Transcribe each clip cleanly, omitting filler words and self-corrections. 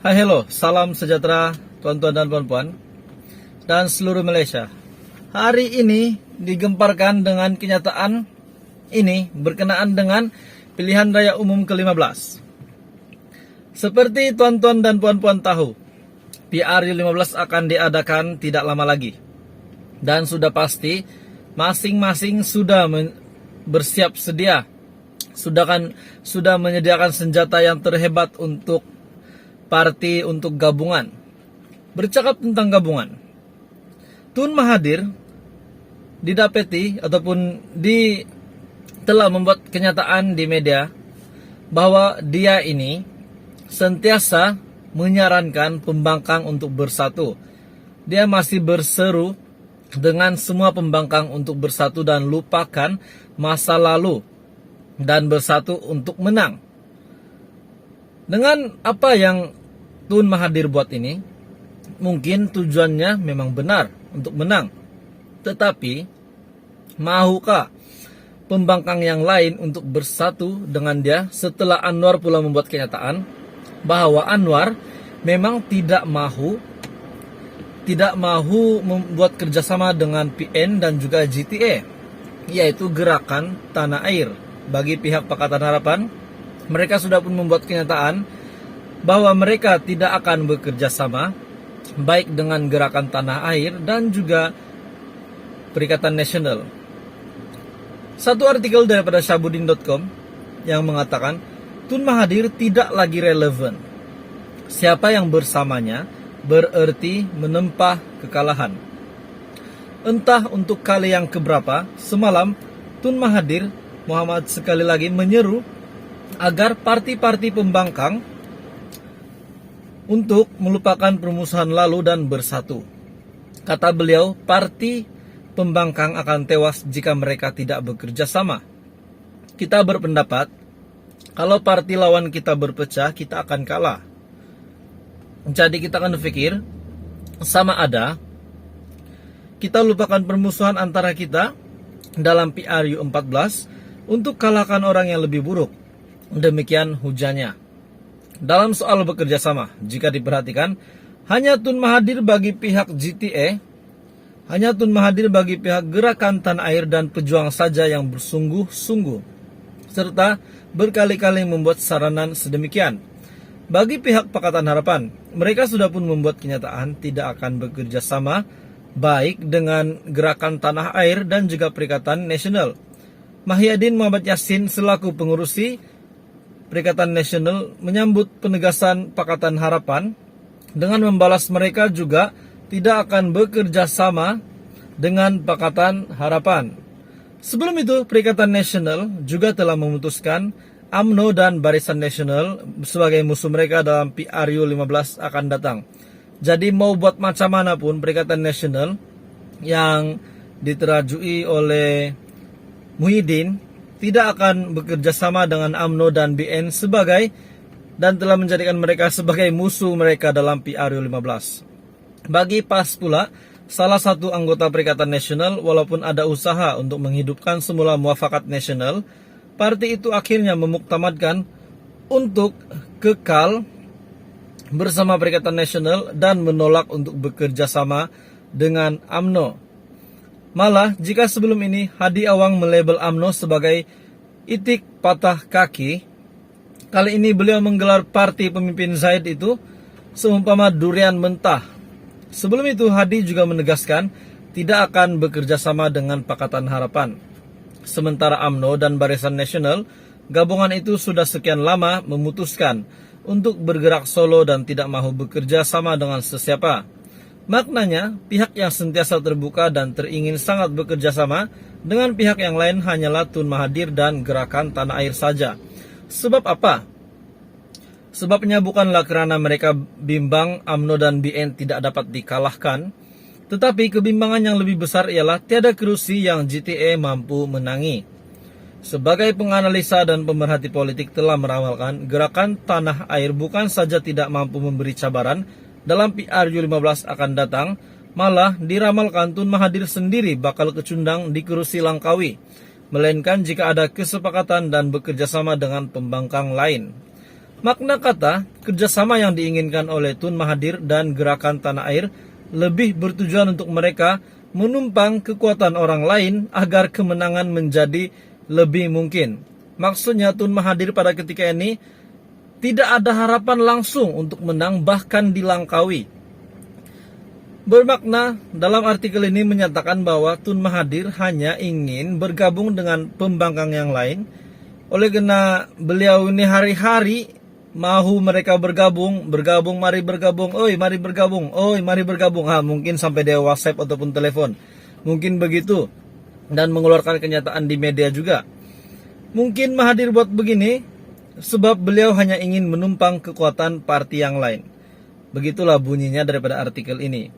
Hai hello, salam sejahtera tuan-tuan dan puan-puan dan seluruh Malaysia. Hari ini digemparkan dengan kenyataan ini berkenaan dengan pilihan raya umum ke-15. Seperti tuan-tuan dan puan-puan tahu, PRU15 akan diadakan tidak lama lagi. Dan sudah pasti masing-masing sudah bersiap sedia. Sudah menyediakan senjata yang terhebat untuk parti untuk gabungan. Bercakap tentang gabungan, Tun Mahathir didapati ataupun telah membuat kenyataan di media bahwa dia ini sentiasa menyarankan pembangkang untuk bersatu. Dia masih berseru dengan semua pembangkang untuk bersatu dan lupakan masa lalu dan bersatu untuk menang. Dengan apa yang Tun Mahathir buat ini, mungkin tujuannya memang benar untuk menang. Tetapi, mahukah pembangkang yang lain untuk bersatu dengan dia setelah Anwar pula membuat kenyataan bahwa Anwar memang tidak mahu membuat kerjasama dengan PN dan juga GTA, yaitu Gerakan Tanah Air. Bagi pihak Pakatan Harapan, mereka sudah pun membuat kenyataan bahwa mereka tidak akan bekerja sama baik dengan Gerakan Tanah Air dan juga Perikatan Nasional. Satu artikel daripada Syahbudin.com yang mengatakan Tun Mahathir tidak lagi relevan. Siapa yang bersamanya bererti menempah kekalahan. Entah untuk kali yang keberapa, semalam Tun Mahathir Mohamad sekali lagi menyeru agar parti-parti pembangkang untuk melupakan permusuhan lalu dan bersatu. Kata beliau, parti pembangkang akan tewas jika mereka tidak bekerja sama. Kita berpendapat, kalau parti lawan kita berpecah, kita akan kalah. Jadi kita akan berpikir, sama ada kita lupakan permusuhan antara kita dalam PRU 14 untuk kalahkan orang yang lebih buruk. Demikian hujannya. Dalam soal bekerja sama, jika diperhatikan, hanya Tun Mahathir bagi pihak GTA, hanya Tun Mahathir bagi pihak Gerakan Tanah Air dan Pejuang saja yang bersungguh-sungguh, serta berkali-kali membuat saranan sedemikian. Bagi pihak Pakatan Harapan, mereka sudah pun membuat kenyataan tidak akan bekerja sama baik dengan Gerakan Tanah Air dan juga Perikatan Nasional. Mahyadin Muhammad Yassin selaku pengurusi Perikatan Nasional menyambut penegasan Pakatan Harapan dengan membalas mereka juga tidak akan bekerja sama dengan Pakatan Harapan. Sebelum itu, Perikatan Nasional juga telah memutuskan UMNO dan Barisan Nasional sebagai musuh mereka dalam PRU 15 akan datang. Jadi mau buat macam mana pun, Perikatan Nasional yang diterajui oleh Muhyiddin tidak akan bekerja sama dengan UMNO dan BN dan telah menjadikan mereka sebagai musuh mereka dalam PRU 15. Bagi PAS pula, salah satu anggota Perikatan Nasional, walaupun ada usaha untuk menghidupkan semula Muafakat Nasional, parti itu akhirnya memuktamadkan untuk kekal bersama Perikatan Nasional dan menolak untuk bekerja sama dengan UMNO. Malah, jika sebelum ini Hadi Awang melabel UMNO sebagai itik patah kaki, kali ini beliau menggelar parti pemimpin Zaid itu seumpama durian mentah. Sebelum itu, Hadi juga menegaskan tidak akan bekerja sama dengan Pakatan Harapan. Sementara UMNO dan Barisan Nasional, gabungan itu sudah sekian lama memutuskan untuk bergerak solo dan tidak mahu bekerja sama dengan sesiapa. Maknanya, pihak yang sentiasa terbuka dan teringin sangat bekerja sama dengan pihak yang lain hanyalah Tun Mahathir dan Gerakan Tanah Air saja. Sebab apa? Sebabnya bukanlah kerana mereka bimbang UMNO dan BN tidak dapat dikalahkan, tetapi kebimbangan yang lebih besar ialah tiada kerusi yang GTA mampu menangi. Sebagai penganalisa dan pemerhati politik telah meramalkan, Gerakan Tanah Air bukan saja tidak mampu memberi cabaran dalam PRU 15 akan datang, malah diramalkan Tun Mahathir sendiri bakal kecundang di kerusi Langkawi, melainkan jika ada kesepakatan dan bekerjasama dengan pembangkang lain. Makna kata kerjasama yang diinginkan oleh Tun Mahathir dan Gerakan Tanah Air lebih bertujuan untuk mereka menumpang kekuatan orang lain agar kemenangan menjadi lebih mungkin. Maksudnya Tun Mahathir pada ketika ini tidak ada harapan langsung untuk menang, bahkan dilangkaui. Bermakna dalam artikel ini menyatakan bahwa Tun Mahathir hanya ingin bergabung dengan pembangkang yang lain. Oleh karena beliau ini hari-hari mahu mereka bergabung, mari bergabung, mari bergabung, mari bergabung. Mungkin sampai dia WhatsApp ataupun telepon. Mungkin begitu. Dan mengeluarkan kenyataan di media juga. Mungkin Mahathir buat begini sebab beliau hanya ingin menumpang kekuatan parti yang lain. Begitulah bunyinya daripada artikel ini.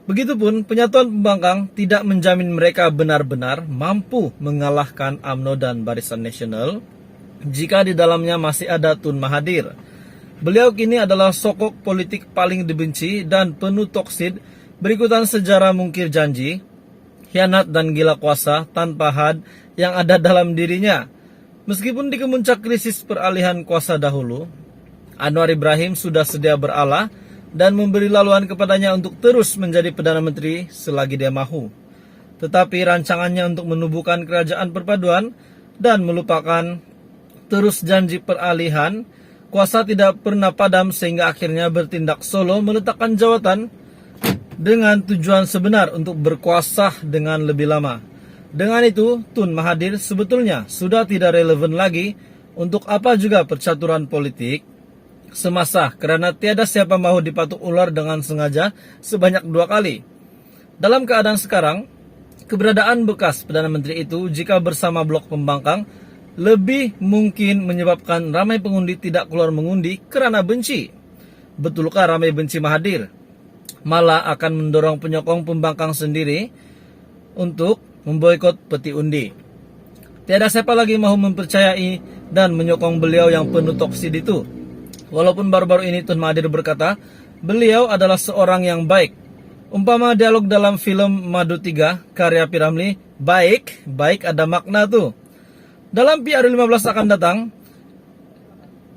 Begitupun penyatuan pembangkang tidak menjamin mereka benar-benar mampu mengalahkan UMNO dan Barisan Nasional jika di dalamnya masih ada Tun Mahathir. Beliau kini adalah sosok politik paling dibenci dan penuh toksid berikutan sejarah mungkir janji, khianat dan gila kuasa tanpa had yang ada dalam dirinya. Meskipun di kemuncak krisis peralihan kuasa dahulu, Anwar Ibrahim sudah sedia beralah dan memberi laluan kepadanya untuk terus menjadi Perdana Menteri selagi dia mahu. Tetapi rancangannya untuk menubuhkan kerajaan perpaduan dan melupakan terus janji peralihan kuasa tidak pernah padam sehingga akhirnya bertindak solo meletakkan jawatan dengan tujuan sebenar untuk berkuasa dengan lebih lama. Dengan itu, Tun Mahathir sebetulnya sudah tidak relevan lagi untuk apa juga percaturan politik semasa, karena tiada siapa mahu dipatuk ular dengan sengaja sebanyak 2 kali. Dalam keadaan sekarang, keberadaan bekas Perdana Menteri itu jika bersama blok pembangkang lebih mungkin menyebabkan ramai pengundi tidak keluar mengundi kerana benci. Betulkah ramai benci Mahathir? Malah akan mendorong penyokong pembangkang sendiri untuk memboikot peti undi. Tiada siapa lagi mahu mempercayai dan menyokong beliau yang penuh toksid itu. Walaupun baru-baru ini Tun Mahathir berkata, beliau adalah seorang yang baik. Umpama dialog dalam film Madu 3 karya P. Ramlee, baik ada makna tuh. Dalam PR15 akan datang,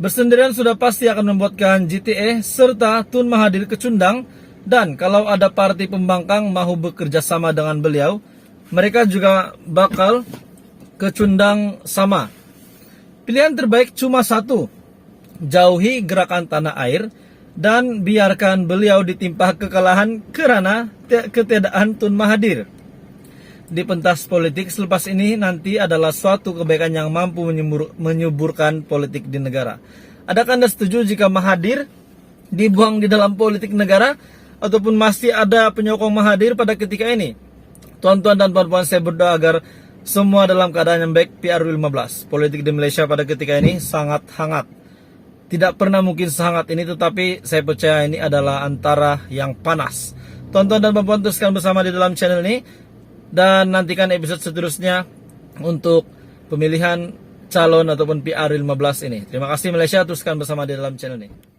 bersendirian sudah pasti akan membuatkan GTA serta Tun Mahathir kecundang, dan kalau ada parti pembangkang mahu bekerja sama dengan beliau, mereka juga bakal kecundang sama. Pilihan terbaik cuma satu. Jauhi Gerakan Tanah Air dan biarkan beliau ditimpa kekalahan kerana ketiadaan Tun Mahathir. Di pentas politik selepas ini nanti adalah suatu kebaikan yang mampu menyuburkan politik di negara. Adakah Anda setuju jika Mahathir dibuang di dalam politik negara ataupun masih ada penyokong Mahathir pada ketika ini? Tuan-tuan dan puan-puan, saya berdoa agar semua dalam keadaan yang baik. PR15. Politik di Malaysia pada ketika ini sangat hangat. Tidak pernah mungkin sehangat ini, tetapi saya percaya ini adalah antara yang panas. Tonton dan puan-puan teruskan bersama di dalam channel ini. Dan nantikan episode seterusnya untuk pemilihan calon ataupun PR15 ini. Terima kasih Malaysia, teruskan bersama di dalam channel ini.